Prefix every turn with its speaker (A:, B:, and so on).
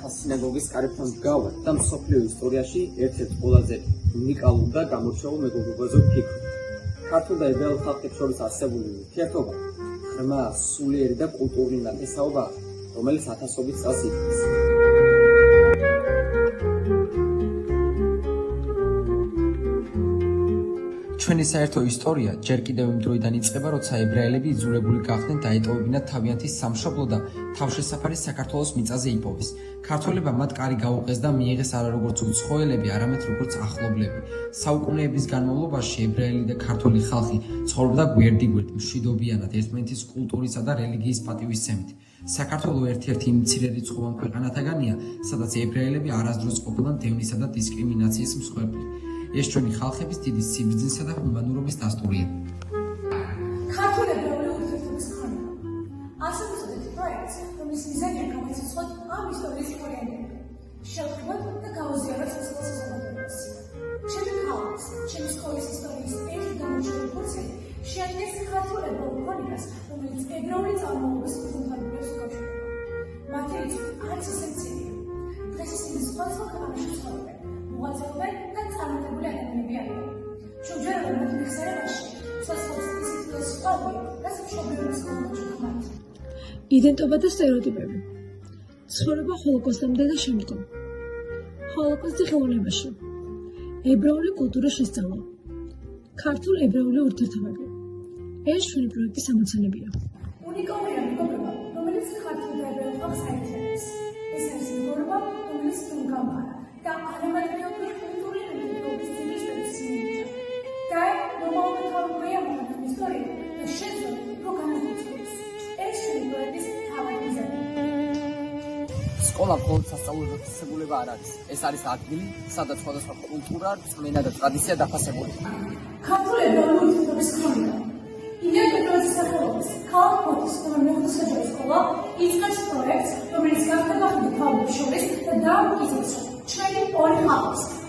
A: ახალ სინაგოგის კარებთან მდგავარ და მსოფლიო ისტორიაში ერთ-ერთ ყველაზე უნიკალურ და გამორჩეულ მეგობრობაზე ვფიქრობ. ქართულ და ებრაელ ხალხებს შორის არსებული ურთიერთობა ღრმა, სულიერი და კულტურული ნათესაობაა, რომელიც ათასობით წელს ითვლის. ჩვენი საერთო ისტორია ჯერ კიდევ იმ დროიდან იწყება, როცა ებრაელები იძულებული გახდნენ დაეტოვებინათ თავიანთი სამშობლო და თავშესაფარი საქართველოს მიწაზე იპოვეს. ქართველებმა მათ კარი გაუყეს და მიიღეს არა როგორც უცხოელები, არამედ როგორც ახლობლები. საუკუნეების განმავლობაში ებრაელი და ქართველი ხალხი ცხოვრობდა გვერდიგვერდ, მშვიდობიანად, ერთმანეთის კულტურისა და რელიგიის პატივისცემით. საქართველო ერთ-ერთი იმ მცირერიცხოვან ქვეყანათაგანია, სადაც ებრაელები არასდროს ყოფილან დევნისა და დისკრიმინაციის მსხვერპლი. ეს ჩვენი ხალხების დიდი სიბრძნისა და ჰუმანურობის დასტურია.
B: ქართულ ებრაული ურთიერთობის ქონება. ასე ვუწოდეთ პროექტს, რომლის მიზანია გამოცდილოთ ამ ისტორიის ორიენტირება, შევხვდით და გავაზიაროთ სასწავლო საზოგადოებას. ჩემი ხალხის, ჩემი სკოლის ისტორიის ერთი გამორჩეული ფურცელი შეადგენს ქართულ ებრაულ ქონებას, რომელიც ებრაული წარმომავლობის კულტურებს უკავშირდება. მათი რიცხვი არც ისე მცირეა. დღეს ისინი სხვადასხვა ქვეყანაში ცხოვრობენ. მოღვაწეობენ და წარმატებული ადამიანები არიან. ჩვენჯერადად მათ მეხსიერებაში სასწაულს ისიც სწავლობენ, რაც მშობლიური სკოლაში ხმართ.
C: იდენტობა და სტერეოტიპები. ცხოვრება ჰოლოკოსტამდე და შემდგომ. ჰოლოკოსტი ხელოვნებაში. ებრაული კულტურის შესწავლა. ქართულ ებრაული ურთიერთობები. ეს ჩვენი პროექტის ამოცანებია.
B: უნიკალური მეგობრობა, რომელიც ქართულ და ებრაულ ხალხს აერთიანებს. ეს არის მეგობრობა, რომელიც თუნგამაა და არამატერიალური კულტურული მემკვიდრეობის ძირითადი ტრადიციებია. და მომავალ თავგადასავალი ისტორია და შეძლო პროგრამის ეს პროექტის თავი მიზანი.
A: სკოლა მხოლოდ სასწავლო დაწესებულება არ არის. ეს არის ადგილი, სადაც სხვადასხვა კულტურა, რწმენა და ტრადიცია დაფასებულია.
B: ქართულ ებრაული ურთიერთობის ქონება. ილია პეტროვის სახელობის ქალაქ ფოთის მეხუთე სკოლა იწყებს პროექტს, რომელიც გახდება ხმაურების შორის და დაამტკიცებს ჩვენი ორი ხალხის